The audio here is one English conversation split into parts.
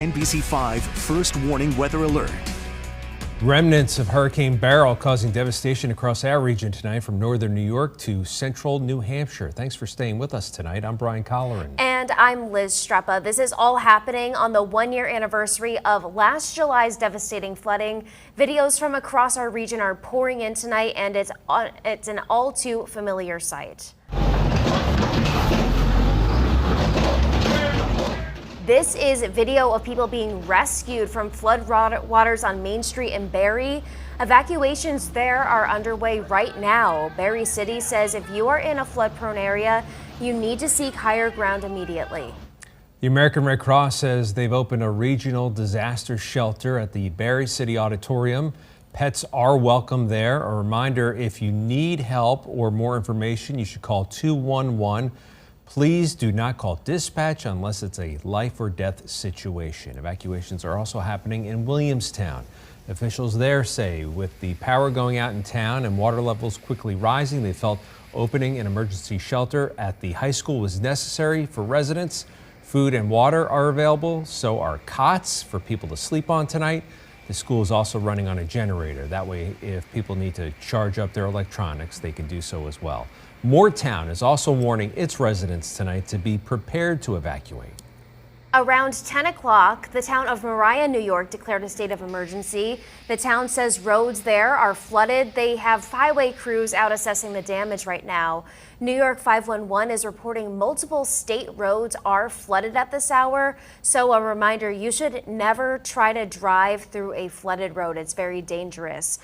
NBC5 First Warning Weather Alert. Remnants of Hurricane Beryl causing devastation across our region tonight from northern New York to central New Hampshire. Thanks for staying with us tonight. I'm Brian Colleran. And I'm Liz Streppa. This is all happening on the one-year anniversary of last July's devastating flooding. Videos from across our region are pouring in tonight, and it's an all too familiar sight. This is video of people being rescued from flood waters on Main Street in Barre. Evacuations there are underway right now. Barre City says if you are in a flood-prone area, you need to seek higher ground immediately. The American Red Cross says they've opened a regional disaster shelter at the Barre City Auditorium. Pets are welcome there. A reminder, if you need help or more information, you should call 211. Please do not call dispatch unless it's a life or death situation. Evacuations are also happening in Williamstown. Officials there say with the power going out in town and water levels quickly rising, they felt opening an emergency shelter at the high school was necessary for residents. Food and water are available, so are cots for people to sleep on tonight. The school is also running on a generator. That way, if people need to charge up their electronics, they can do so as well. Moortown is also warning its residents tonight to be prepared to evacuate. Around 10 o'clock, the town of Mariah, New York declared a state of emergency. The town says roads there are flooded. They have highway crews out assessing the damage right now. New York 511 is reporting multiple state roads are flooded at this hour. So a reminder, you should never try to drive through a flooded road. It's very dangerous.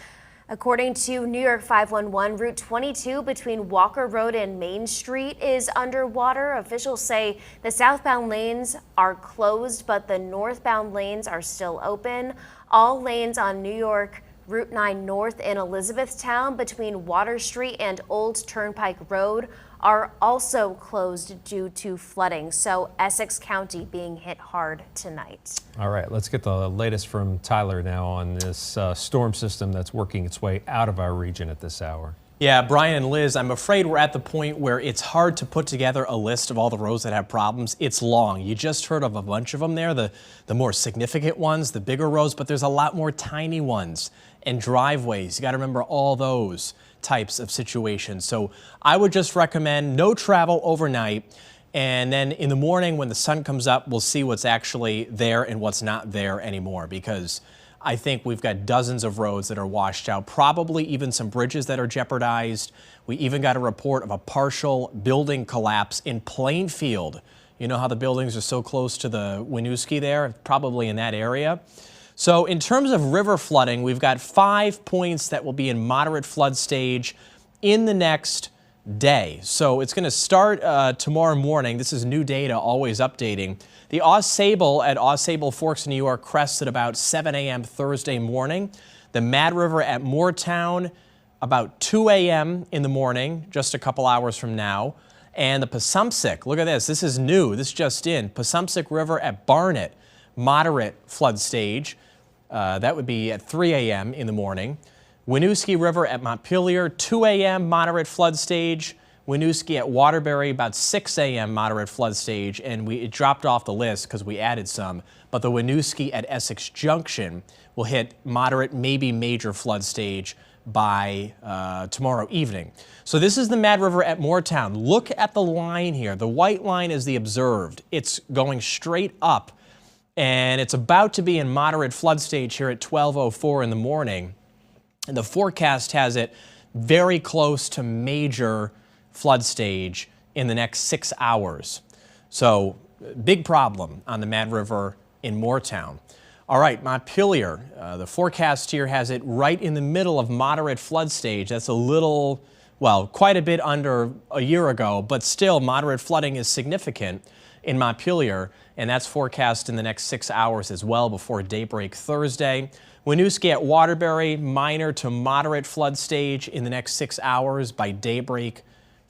According to New York 511, Route 22 between Walker Road and Main Street is underwater. Officials say the southbound lanes are closed, but the northbound lanes are still open. All lanes on New York Route 9 North in Elizabethtown between Water Street and Old Turnpike Road are also closed due to flooding. So Essex County being hit hard tonight. All right, let's get the latest from Tyler now on this storm system that's working its way out of our region at this hour. Yeah, Brian and Liz, I'm afraid we're at the point where it's hard to put together a list of all the roads that have problems. It's long. You just heard of a bunch of them there, the more significant ones, the bigger roads, but there's a lot more tiny ones and driveways. You got to remember all those types of situations. So I would just recommend no travel overnight. And then in the morning when the sun comes up, we'll see what's actually there and what's not there anymore, because I think we've got dozens of roads that are washed out, probably even some bridges that are jeopardized. We even got a report of a partial building collapse in Plainfield. You know how the buildings are so close to the Winooski there? Probably in that area. So in terms of river flooding, we've got 5 points that will be in moderate flood stage in the next day. So it's going to start tomorrow morning. This is new data, always updating. The AuSable at AuSable Forks, New York, crests at about 7 a.m. Thursday morning. The Mad River at Moortown about 2 a.m. in the morning, just a couple hours from now. And the Passumpsic, look at this. This is new. This just in. Passumpsic River at Barnet, moderate flood stage. That would be at 3 a.m. in the morning. Winooski River at Montpelier, 2 a.m. moderate flood stage. Winooski at Waterbury, about 6 a.m. moderate flood stage. And it dropped off the list because we added some. But the Winooski at Essex Junction will hit moderate, maybe major flood stage by tomorrow evening. So this is the Mad River at Moortown. Look at the line here. The white line is the observed. It's going straight up. And it's about to be in moderate flood stage here at 12:04 in the morning. And the forecast has it very close to major flood stage in the next 6 hours. So big problem on the Mad River in Moortown. All right, Montpelier, the forecast here has it right in the middle of moderate flood stage. That's a little, well, quite a bit under a year ago, but still moderate flooding is significant in Montpelier, and that's forecast in the next 6 hours as well before daybreak Thursday. Winooski at Waterbury, minor to moderate flood stage in the next 6 hours by daybreak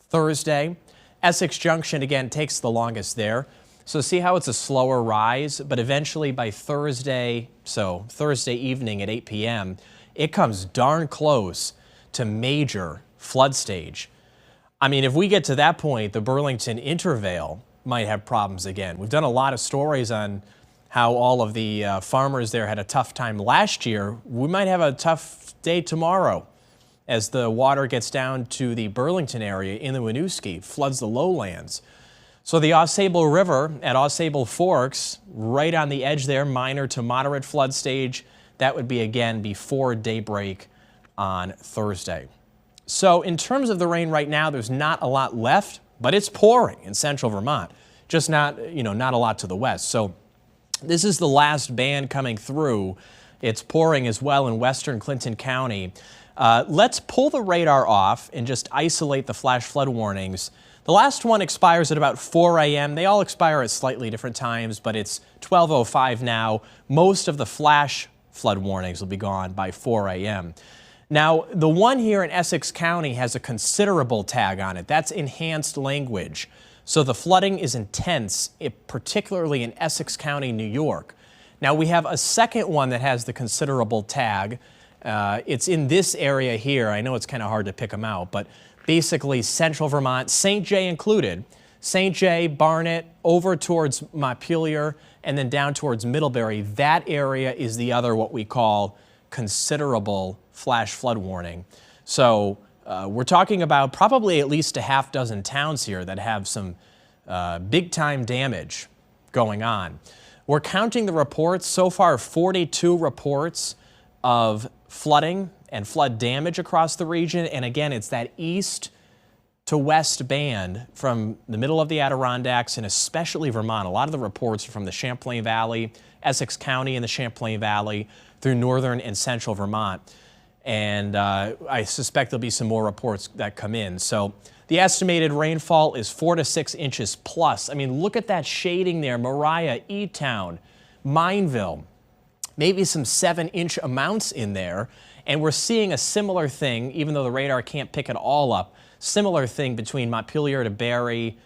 Thursday. Essex Junction, again, takes the longest there. So see how it's a slower rise, but eventually by Thursday, so Thursday evening at 8 p.m., it comes darn close to major flood stage. I mean, if we get to that point, the Burlington Intervale might have problems again. We've done a lot of stories on how all of the farmers there had a tough time last year. We might have a tough day tomorrow as the water gets down to the Burlington area in the Winooski, floods the lowlands. So the AuSable River at AuSable Forks, right on the edge there, minor to moderate flood stage. That would be again before daybreak on Thursday. So in terms of the rain right now, there's not a lot left, but it's pouring in central Vermont, just not a lot to the west. So this is the last band coming through. It's pouring as well in western Clinton County. Let's pull the radar off and just isolate the flash flood warnings. The last one expires at about 4 a.m. They all expire at slightly different times, but it's 12:05 now. Most of the flash flood warnings will be gone by 4 a.m. Now, the one here in Essex County has a considerable tag on it. That's enhanced language. So the flooding is intense, particularly in Essex County, New York. Now, we have a second one that has the considerable tag. It's in this area here. I know it's kind of hard to pick them out, but basically central Vermont, St. Jay included. St. Jay, Barnet, over towards Montpelier, and then down towards Middlebury. That area is the other what we call considerable flash flood warning. So we're talking about probably at least a half dozen towns here that have some big time damage going on. We're counting the reports. So far, 42 reports of flooding and flood damage across the region. And again, it's that east to west band from the middle of the Adirondacks and especially Vermont. A lot of the reports are from the Champlain Valley, Essex County and the Champlain Valley through northern and central Vermont. And I suspect there'll be some more reports that come in. So the estimated rainfall is 4 to 6 inches plus. I mean, look at that shading there. Mariah, E-Town, Mineville, maybe some 7-inch amounts in there. And we're seeing a similar thing, even though the radar can't pick it all up, similar thing between Montpelier to Barrie,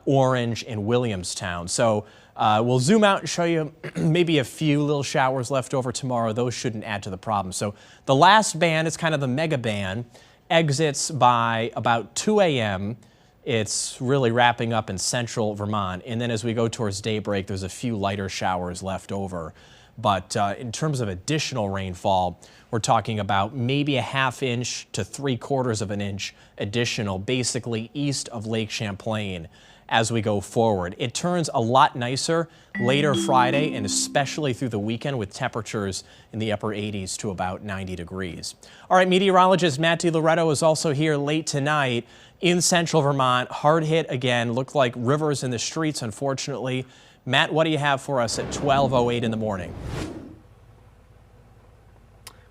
Orange, and Williamstown. So we'll zoom out and show you maybe a few little showers left over tomorrow. Those shouldn't add to the problem. So the last band is kind of the mega band, exits by about 2 a.m. It's really wrapping up in central Vermont. And then as we go towards daybreak, there's a few lighter showers left over. But in terms of additional rainfall, we're talking about maybe a ½ inch to 3/4 of an inch additional, basically east of Lake Champlain as we go forward. It turns a lot nicer later Friday and especially through the weekend with temperatures in the upper 80s to about 90 degrees. All right, meteorologist Matt DiLoretto is also here late tonight in central Vermont. Hard hit again, looked like rivers in the streets, unfortunately. Matt, what do you have for us at 12:08 in the morning?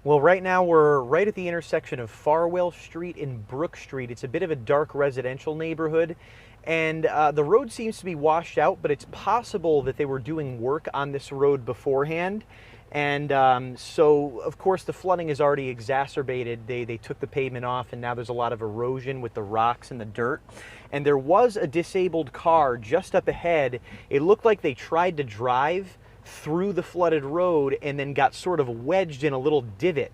Well, right now we're right at the intersection of Farwell Street and Brook Street. It's a bit of a dark residential neighborhood, and the road seems to be washed out, but it's possible that they were doing work on this road beforehand. And so, of course, the flooding is already exacerbated. They took the pavement off, and now there's a lot of erosion with the rocks and the dirt. And there was a disabled car just up ahead. It looked like they tried to drive through the flooded road and then got sort of wedged in a little divot,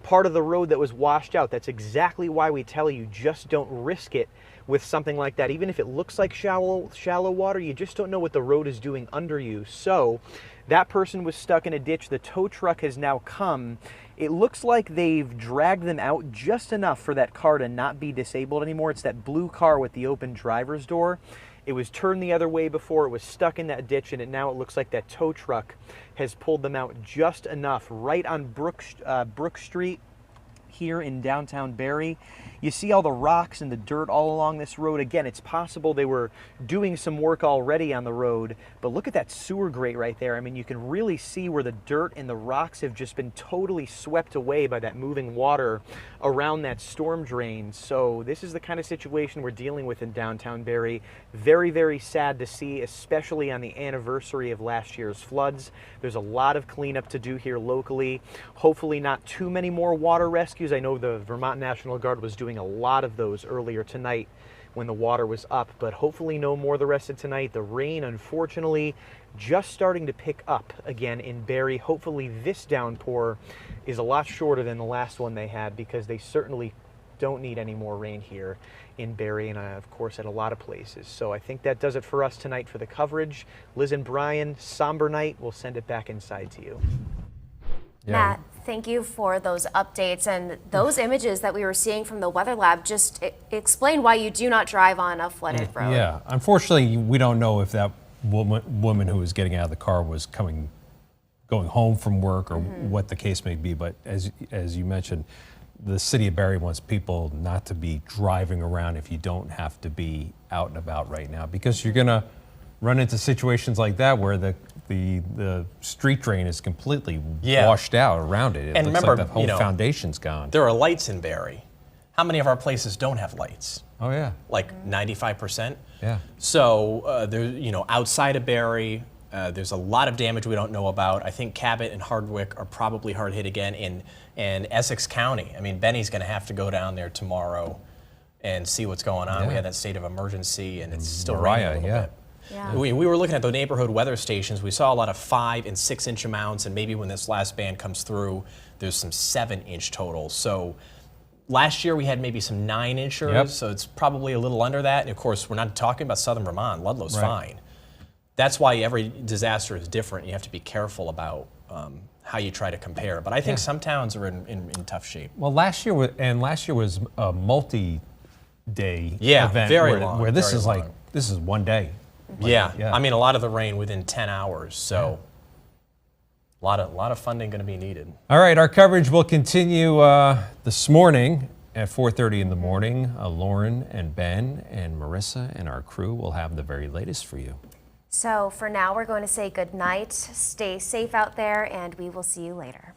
part of the road that was washed out. That's exactly why we tell you just don't risk it with something like that. Even if it looks like shallow water, you just don't know what the road is doing under you. So that person was stuck in a ditch. The tow truck has now come. It looks like they've dragged them out just enough for that car to not be disabled anymore. It's that blue car with the open driver's door. It was turned the other way before, it was stuck in that ditch, and now it looks like that tow truck has pulled them out just enough. Right on Brook Street here in downtown Barrie. You see all the rocks and the dirt all along this road. Again, it's possible they were doing some work already on the road, but look at that sewer grate right there. I mean, you can really see where the dirt and the rocks have just been totally swept away by that moving water around that storm drain. So this is the kind of situation we're dealing with in downtown Barrie. Very, very sad to see, especially on the anniversary of last year's floods. There's a lot of cleanup to do here locally. Hopefully not too many more water rescues. I know the Vermont National Guard was doing a lot of those earlier tonight when the water was up, but hopefully no more the rest of tonight. The rain, unfortunately, just starting to pick up again in Barrie. Hopefully this downpour is a lot shorter than the last one they had, because they certainly don't need any more rain here in Barrie and of course at a lot of places. So I think that does it for us tonight for the coverage. Liz and Brian, somber night. We'll send it back inside to you. Yeah. Matt, thank you for those updates and those images that we were seeing from the weather lab. Just explain why you do not drive on a flooded road. Yeah, unfortunately, we don't know if that woman who was getting out of the car was going home from work or what the case may be. But as you mentioned, the city of Barrie wants people not to be driving around if you don't have to be out and about right now, because you're going to run into situations like that where the street drain is completely washed out around it. It And looks remember, like the whole foundation's gone. There are lights in Barrie. How many of our places don't have lights? Oh yeah, Like 95%. yeah. So outside of Barrie, there's a lot of damage we don't know about. I think Cabot and Hardwick are probably hard hit again, and Essex County. I mean, Benny's going to have to go down there tomorrow and see what's going on. Yeah. We had that state of emergency, and it's still Mariah, raining a little bit. Yeah. We were looking at the neighborhood weather stations. We saw a lot of 5 and 6 inch amounts, and maybe when this last band comes through, there's some 7 inch totals. So last year we had maybe some 9 inchers, Yep. so it's probably a little under that. And of course, we're not talking about southern Vermont. Ludlow's Right. fine. That's why every disaster is different. You have to be careful about how you try to compare. But I think some towns are in tough shape. Well, last year was a multi-day Yeah, event very long, where this very is long. this is one day. Yeah. yeah. I mean, a lot of the rain within 10 hours. So a lot of funding going to be needed. All right, our coverage will continue this morning at 4:30 in the morning. Lauren and Ben and Marissa and our crew will have the very latest for you. So for now, we're going to say good night. Stay safe out there, and we will see you later.